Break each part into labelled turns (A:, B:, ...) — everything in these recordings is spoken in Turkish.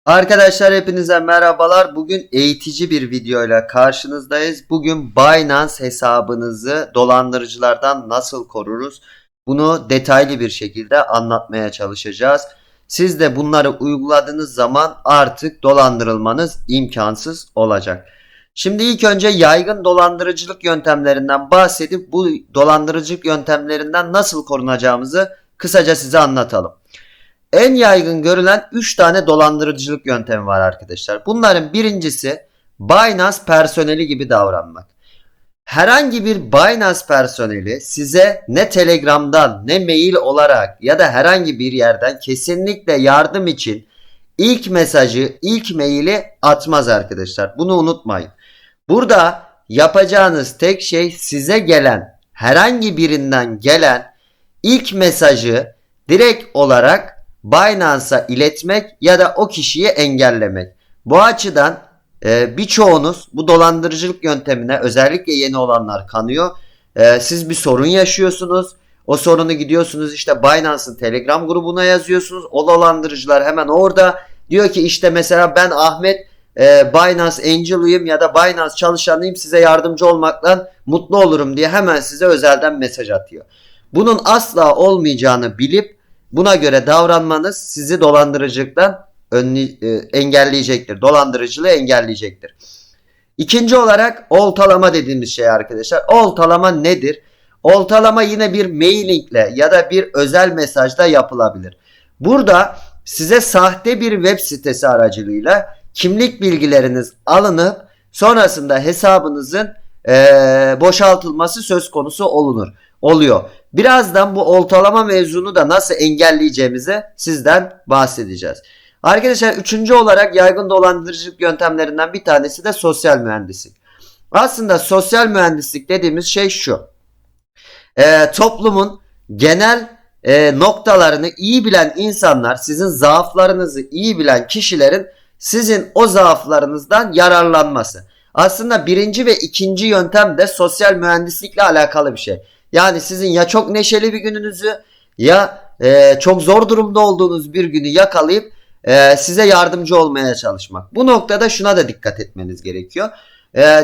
A: Arkadaşlar hepinize merhabalar. Bugün eğitici bir videoyla karşınızdayız. Bugün Binance hesabınızı dolandırıcılardan nasıl koruruz? Bunu detaylı bir şekilde anlatmaya çalışacağız. Siz de bunları uyguladığınız zaman artık dolandırılmanız imkansız olacak. Şimdi ilk önce yaygın dolandırıcılık yöntemlerinden bahsedip bu dolandırıcılık yöntemlerinden nasıl korunacağımızı kısaca size anlatalım. En yaygın görülen 3 tane dolandırıcılık yöntemi var arkadaşlar. Bunların birincisi Binance personeli gibi davranmak. Herhangi bir Binance personeli size ne Telegram'dan ne mail olarak ya da herhangi bir yerden kesinlikle yardım için ilk mesajı, ilk maili atmaz arkadaşlar. Bunu unutmayın. Burada yapacağınız tek şey size gelen herhangi birinden gelen ilk mesajı direkt olarak Binance'a iletmek ya da o kişiyi engellemek. Bu açıdan birçoğunuz bu dolandırıcılık yöntemine özellikle yeni olanlar kanıyor. Siz bir sorun yaşıyorsunuz. O sorunu gidiyorsunuz işte Binance'ın Telegram grubuna yazıyorsunuz. O dolandırıcılar hemen orada diyor ki işte mesela ben Ahmet Binance Angel'ıyım ya da Binance çalışanıyım, size yardımcı olmaktan mutlu olurum diye hemen size özelden mesaj atıyor. Bunun asla olmayacağını bilip buna göre davranmanız sizi dolandırıcılıktan engelleyecektir. Dolandırıcılığı engelleyecektir. İkinci olarak oltalama dediğimiz şey arkadaşlar. Oltalama nedir? Oltalama yine bir mailingle ya da bir özel mesajda yapılabilir. Burada size sahte bir web sitesi aracılığıyla kimlik bilgileriniz alınıp sonrasında hesabınızın boşaltılması söz konusu oluyor. Birazdan bu oltalama mevzunu da nasıl engelleyeceğimizi sizden bahsedeceğiz. Arkadaşlar üçüncü olarak yaygın dolandırıcılık yöntemlerinden bir tanesi de sosyal mühendislik. Aslında sosyal mühendislik dediğimiz şey şu. Toplumun genel noktalarını iyi bilen insanlar, sizin zaaflarınızı iyi bilen kişilerin sizin o zaaflarınızdan yararlanması. Aslında birinci ve ikinci yöntem de sosyal mühendislikle alakalı bir şey. Yani sizin ya çok neşeli bir gününüzü ya çok zor durumda olduğunuz bir günü yakalayıp size yardımcı olmaya çalışmak. Bu noktada şuna da dikkat etmeniz gerekiyor.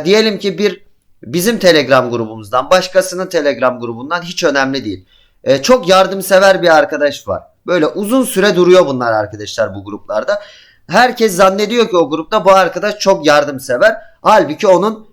A: Diyelim ki bizim Telegram grubumuzdan, başkasının Telegram grubundan, hiç önemli değil. Çok yardımsever bir arkadaş var. Böyle uzun süre duruyor bunlar arkadaşlar bu gruplarda. Herkes zannediyor ki o grupta bu arkadaş çok yardımsever. Halbuki onun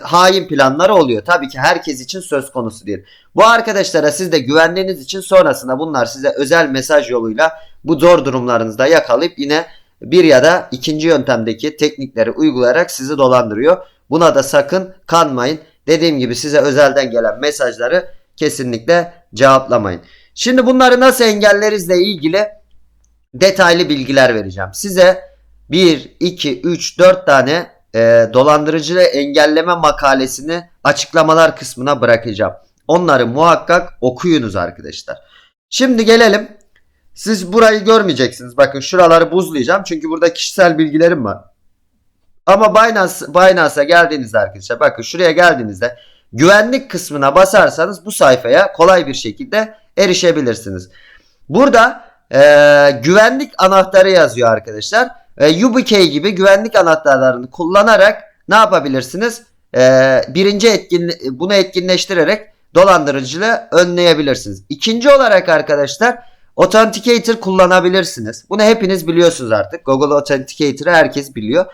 A: hain planları oluyor. Tabii ki herkes için söz konusu değil. Bu arkadaşlara siz de güvendiğiniz için sonrasında bunlar size özel mesaj yoluyla bu zor durumlarınızda yakalayıp yine bir ya da ikinci yöntemdeki teknikleri uygulayarak sizi dolandırıyor. Buna da sakın kanmayın. Dediğim gibi size özelden gelen mesajları kesinlikle cevaplamayın. Şimdi bunları nasıl engellerizle ilgili detaylı bilgiler vereceğim. Size 1, 2, 3, 4 tane dolandırıcılığı engelleme makalesini açıklamalar kısmına bırakacağım. Onları muhakkak okuyunuz arkadaşlar. Şimdi gelelim. Siz burayı görmeyeceksiniz. Bakın şuraları buzlayacağım. Çünkü burada kişisel bilgilerim var. Ama Binance'a geldiğinizde arkadaşlar, bakın şuraya geldiğinizde güvenlik kısmına basarsanız bu sayfaya kolay bir şekilde erişebilirsiniz. Burada güvenlik anahtarı yazıyor arkadaşlar. YubiKey gibi güvenlik anahtarlarını kullanarak ne yapabilirsiniz? Bunu etkinleştirerek dolandırıcılığı önleyebilirsiniz. İkinci olarak arkadaşlar Authenticator kullanabilirsiniz. Bunu hepiniz biliyorsunuz artık. Google Authenticator'ı herkes biliyor.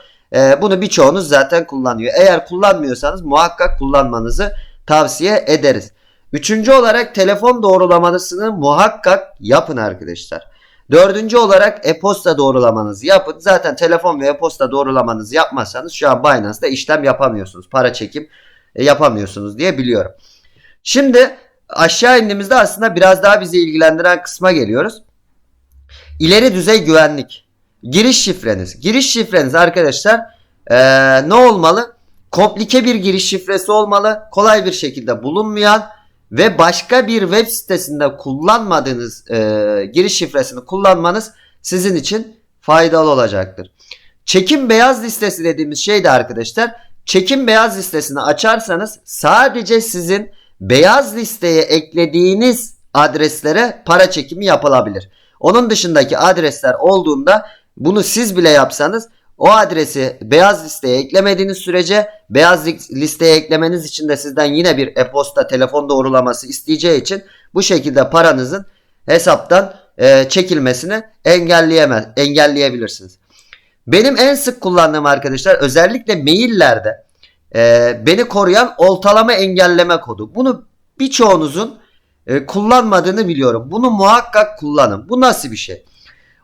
A: Bunu birçoğunuz zaten kullanıyor. Eğer kullanmıyorsanız muhakkak kullanmanızı tavsiye ederiz. Üçüncü olarak telefon doğrulamasını muhakkak yapın arkadaşlar. Dördüncü olarak e-posta doğrulamanızı yapın. Zaten telefon ve e-posta doğrulamanızı yapmazsanız şu an Binance'da işlem yapamıyorsunuz. Para çekim yapamıyorsunuz diye biliyorum. Şimdi aşağı indiğimizde aslında biraz daha bizi ilgilendiren kısma geliyoruz. İleri düzey güvenlik. Giriş şifreniz. Giriş şifreniz arkadaşlar ne olmalı? Komplike bir giriş şifresi olmalı. Kolay bir şekilde bulunmayan ve başka bir web sitesinde kullanmadığınız giriş şifresini kullanmanız sizin için faydalı olacaktır. Çekim beyaz listesi dediğimiz şey de arkadaşlar, çekim beyaz listesini açarsanız sadece sizin beyaz listeye eklediğiniz adreslere para çekimi yapılabilir. Onun dışındaki adresler olduğunda Bunu siz bile yapsanız o adresi beyaz listeye eklemediğiniz sürece beyaz listeye eklemeniz için de sizden yine bir e-posta telefon doğrulaması isteyeceği için bu şekilde paranızın hesaptan çekilmesini engelleyebilirsiniz. Benim en sık kullandığım arkadaşlar özellikle maillerde beni koruyan oltalama engelleme kodu. Bunu birçoğunuzun kullanmadığını biliyorum. Bunu muhakkak kullanın. Bu nasıl bir şey?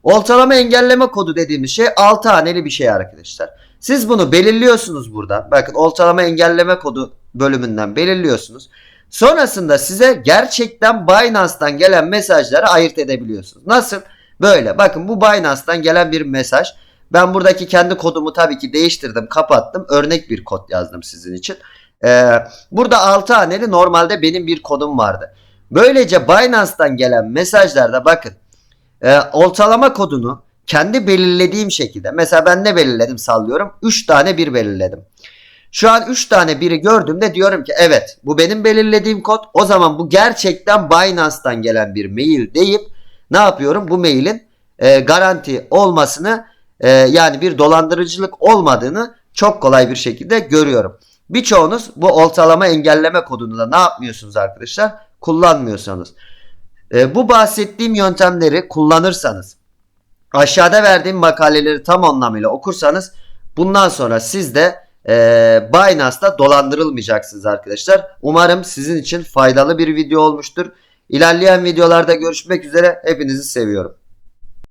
A: Oltalama engelleme kodu dediğimiz şey 6 haneli bir şey arkadaşlar. Siz bunu belirliyorsunuz buradan. Bakın oltalama engelleme kodu bölümünden belirliyorsunuz. Sonrasında size gerçekten Binance'dan gelen mesajları ayırt edebiliyorsunuz. Nasıl? Böyle. Bakın bu Binance'dan gelen bir mesaj. Ben buradaki kendi kodumu tabii ki değiştirdim, kapattım. Örnek bir kod yazdım sizin için. Burada 6 haneli normalde benim bir kodum vardı. Böylece Binance'dan gelen mesajlarda bakın oltalama kodunu kendi belirlediğim şekilde, mesela ben ne belirledim sallıyorum, 3 tane 1 belirledim. Şu an 3 tane 1'i gördüğümde diyorum ki evet bu benim belirlediğim kod, o zaman bu gerçekten Binance'dan gelen bir mail deyip ne yapıyorum, bu mailin garanti olmasını yani bir dolandırıcılık olmadığını çok kolay bir şekilde görüyorum. Birçoğunuz bu oltalama engelleme kodunu da ne yapmıyorsunuz arkadaşlar? Kullanmıyorsanız. Bu bahsettiğim yöntemleri kullanırsanız, aşağıda verdiğim makaleleri tam anlamıyla okursanız bundan sonra siz de Binance'da dolandırılmayacaksınız arkadaşlar. Umarım sizin için faydalı bir video olmuştur. İlerleyen videolarda görüşmek üzere. Hepinizi seviyorum.